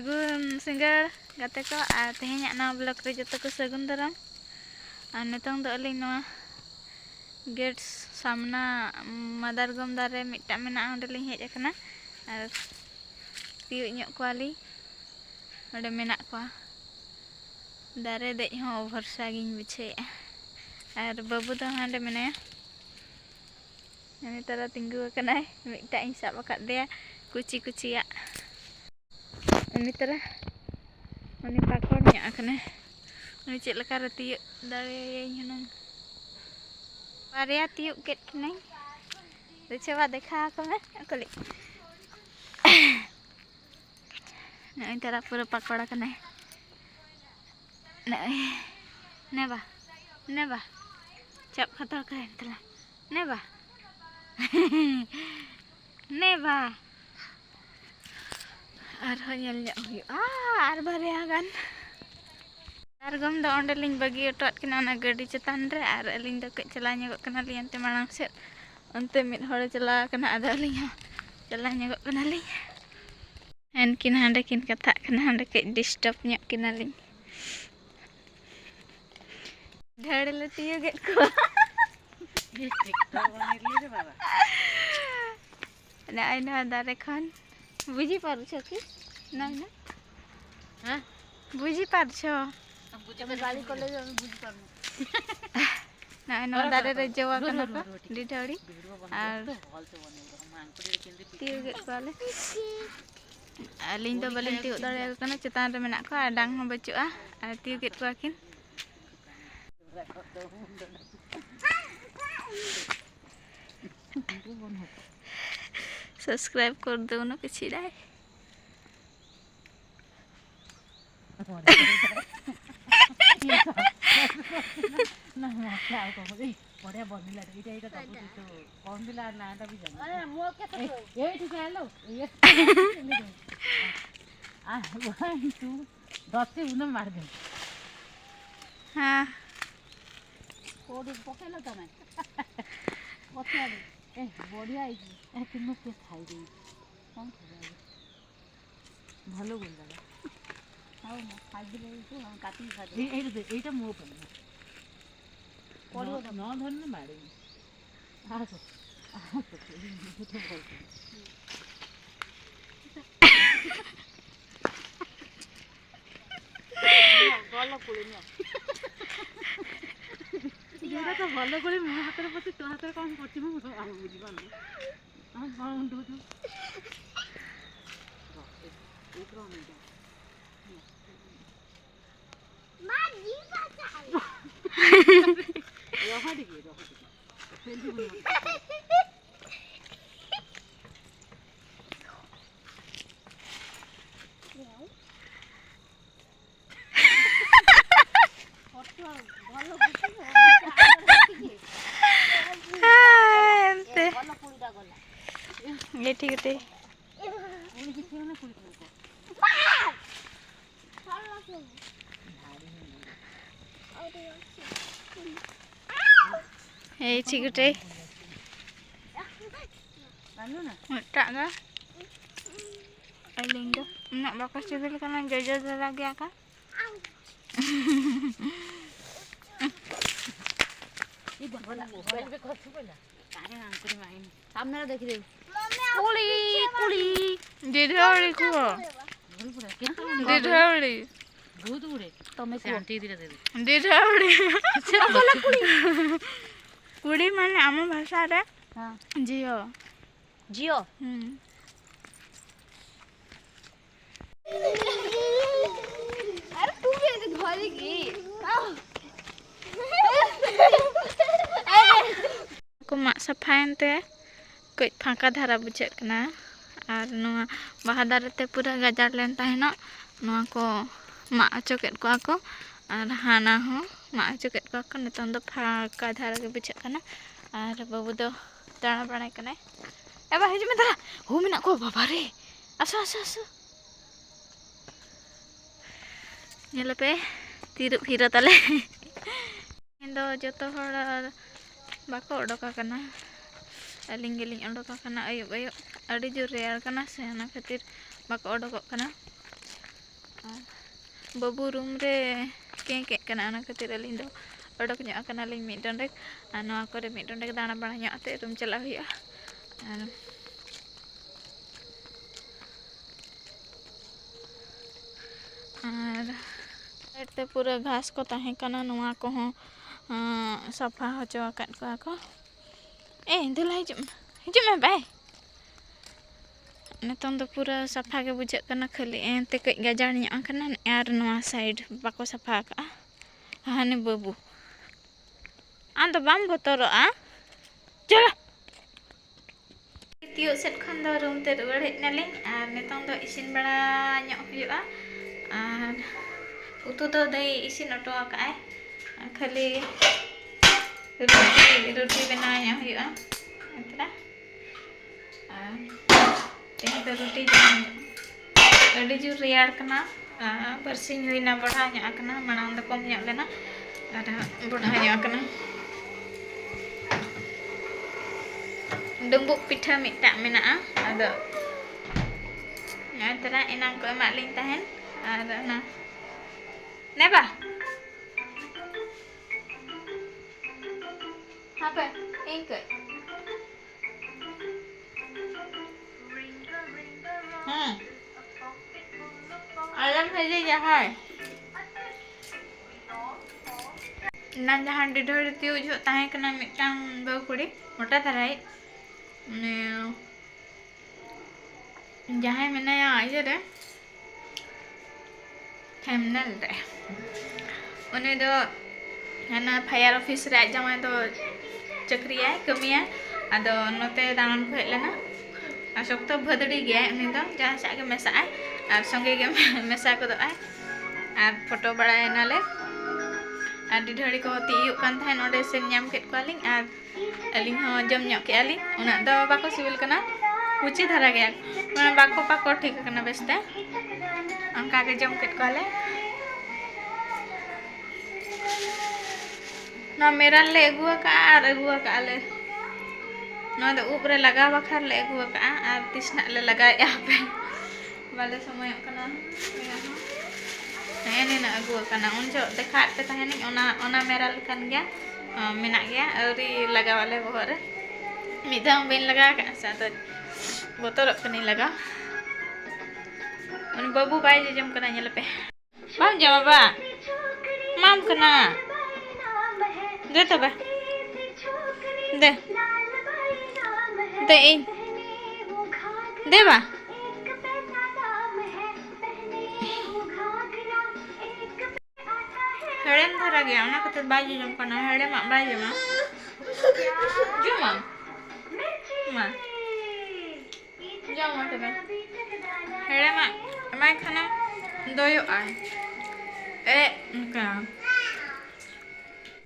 Sagun singer gate ko tehnya na blog re joto ko sagun daram nitong do aling noa gates samna madargom dare mitta mena onde ling hej akana ar tiyuk nyok kuali ode menak ko dare dej ho bharsa giñ buche ar babu do hande menaya ini tara tinggu akana mitta ing sab akad dia kuci ya ini tara ini pakornya akana ini cek lekar tiyuk dari nyunung Maria tiyuk ked kinai coba देखा aku ना aku lihat nah ini tara pura pakora kena nah neba cap kata kan telah neba neba arho nyel nyok ar barya kan argom do onde ling bagi otot kena na gadi cetan re ar ling do kek cela nyogok kena li ante malang set onte mit hore cela kena ada ling cela nyogok kena ling en kin hande kin kata kena hande kek disturb nyok kena ling dhade le tiyuh ked ko na aina dare khan buji parucho ki na na ha buji parcho गाड़ी college में बुझ पारनु ना no दारे रे जवा कना का डिढाड़ी और तियु गेट कोले अलिंग तो बलिंग तियु दारे कना चेतान रे मेना को डांग हो बचुआ और तियु गेट को आकिन सब्सक्राइब कर दो ना किसी दाई ना क्या को बोली बड़े बनिला इटा इटा तब तो कौन बिला ना ता भी जान अरे मोर के तो ए ठीक है लो ये आ 1 2 10 से उन मार दे हां कोड पकेला तमे पके ए बढ़िया आई ए तुम के खाई दे कौन खाई ভালো গুণ দাদা हां ना खाई दिले तो हम काटी खा दे एटा मो पर पड़ो न धरने मारे आसो तो बोल गलो पुले न जेरा तो भलो कोली मो हाथ रे पति तो हाथ रे काम करछि मो आ बुझी पान हम बाउंड हो एक रो नहीं माजी बचाई रहा दिए सेल्फी बना फोटो ভালো বুঝি এতে ভালো পুরিটা গলা ये ठीक है उनी किसी ने पुरी को hey cikute anu na tak ga aling do nak bakas civil kana jaja lagi aka ये बोला मोबाइल पे खर्च पड़ा काहे अंकुरी माइन सामने देख दे कुली दिधाड़ी को दिधाड़ी बहुत उड़े तो मैं शांति धीरे दे दिधाड़ी चला कुड़ी माने आम भाषा रे हां जियो जियो अरे तू भी ऐसे घोड़ी की को मा सफायन ते कई फाका धारा बुझे कना और नोआ बाहा दारे ते पूरा गजार लेन ताहेना नोआ को मा अचो केद को आको और हाना हो मा अचो केद को नितों दो फाका धारा के बुझे कना और बाबू दो दाना बनाए कना एबा हिजु में तला हो मेना को बाबा रे आसो आसो आसो नेले पे तिरु फिरा तले इंदो जतो हड़ बाको ओडोका कना अलिंग गेलिंग ओडोका कना अयुब अयुब अड़ी जोर रेयार कना से ना खातिर बाको ओडोको कना बाबू रूम रे केके कना ना खातिर अलिंग दो ओडक ᱧᱚᱜ ᱠᱟᱱᱟᱞᱤᱧ ᱢᱤᱫ ᱰᱚᱸᱰᱮᱠ ᱟᱨ ᱱᱚᱣᱟ ᱠᱚᱨᱮ ᱢᱤᱫ ᱰᱚᱸᱰᱮᱠ ᱫᱟᱬᱟ ᱵᱟᱲᱟ ᱧᱚᱜ ᱟᱛᱮ ᱨᱩᱢ ᱪᱟᱞᱟᱜ ᱦᱩᱭᱩᱜᱼᱟ ᱟᱨ ᱮᱴᱛᱮ ᱯᱩᱨᱟᱹ ᱜᱷᱟᱥ ᱠᱚ ᱛᱟᱦᱮᱸ ᱠᱟᱱᱟ ᱱᱚᱣᱟ ᱠᱚᱦᱚᱸ ᱥᱟᱯᱷᱟ ᱦᱚᱪᱚ ᱟᱠᱟᱫ ᱠᱚᱣᱟ ᱠᱚ ᱫᱩᱞᱟ ᱦᱤᱡᱩᱜ ᱢᱮ ᱵᱟᱭ ᱱᱤᱛᱚᱝ ᱫᱚ ᱯᱩᱨᱟᱹ ᱥᱟᱯᱷᱟ ᱜᱮ ᱵᱩᱡᱷᱟᱹᱜ ᱠᱟᱱᱟ ᱠᱷᱟᱹᱞᱤ ᱮᱱᱛᱮ ᱠᱟᱹᱡ ᱜᱟᱡᱟᱲ ᱧᱚᱜ ᱠᱟᱱᱟ ᱟᱨ ᱱᱚᱣᱟ ᱥᱟᱭᱤᱰ ᱵᱟᱠᱚ ᱥᱟᱯᱷᱟ ᱟᱠᱟᱜᱼᱟ ᱦᱟᱱᱮ ᱵᱟᱹᱵᱩ ᱟᱢ ᱫᱚ ᱵᱟᱢ ᱵᱚᱛᱚᱨᱚᱜᱼᱟ ᱪᱚᱞᱚ ᱛᱤᱭᱳᱜ ᱥᱮᱫ ᱠᱷᱚᱱ ᱫᱚ ᱨᱩᱢ ᱛᱮ ᱨᱩᱣᱟᱹᱲ ᱦᱮᱡ ᱱᱟᱞᱤᱧ ᱟᱨ ᱱᱤᱛᱚᱝ ᱫᱚ ᱤᱥᱤᱱ ᱵᱟᱲᱟ ᱧᱚᱜ ᱦᱩᱭᱩᱜᱼᱟ ᱟᱨ उतु तो दही इसिन ऑटो आकाय खाली रोटी बनाया हुआ इतना तेहे तो रोटी अड़ी जो रेयार कना बरसिंग हुईना बढ़ा ᱧᱚᱜ कना मांग द कम ᱧᱚᱜ लेना और बढ़ा ᱧᱚᱜ कना डुम्बुक पिठा मिटा मेना आदो इतना इनाम को एमा लिंग तहन और ना नेबा apa ingke alam saja jahai nan jahan Didhali Tiyuh jo tahe kena mitang bau kuri mota tarai ne jahai menaya aja deh terminal deh उन्हें दो है ना फायर ऑफिस रे जमा दो चक्रिया कमिया आदो नोते दानन को हेलेना आ शक्तो भदड़ी गया उन्हें दो जहां से आगे मेसा आए और संगे के मेसा को दो आए और फोटो बड़ाए नाले और Didhali को तियु कान थाय नोडे सेन ᱧᱟᱢ केट कोलिंग और अलिंग हो जम ᱧᱚᱜ के आलिंग उना दो बाको सिविल कना कुची धरा गया माने बाको पाको ठीक कना बेस्ते अंका के जम केट कोले ना मेरा ले अगुआ का ले ना तो ऊपर लगा बखर ले अगुआ का और तिसना ले लगा यहाँ पे वाले समय कना नहीं ना अगुआ कना उन जो देखा पे तहे नहीं ओना मेरा लकन गया मेना गया और लगा वाले बहरे मिधाम बिन लगा का साथ बोतल कनी लगा उन बाबू बाई जम कना ñele पे बाम जमा बा माम कना दे तो बे दे दे इन दे बा हेड़ेम धरा गया ना कते बाजी जम कना हेड़ेम बाजी मा जुमा मा जमा तो बे हेड़ेम माय खाना दोयो आ ए का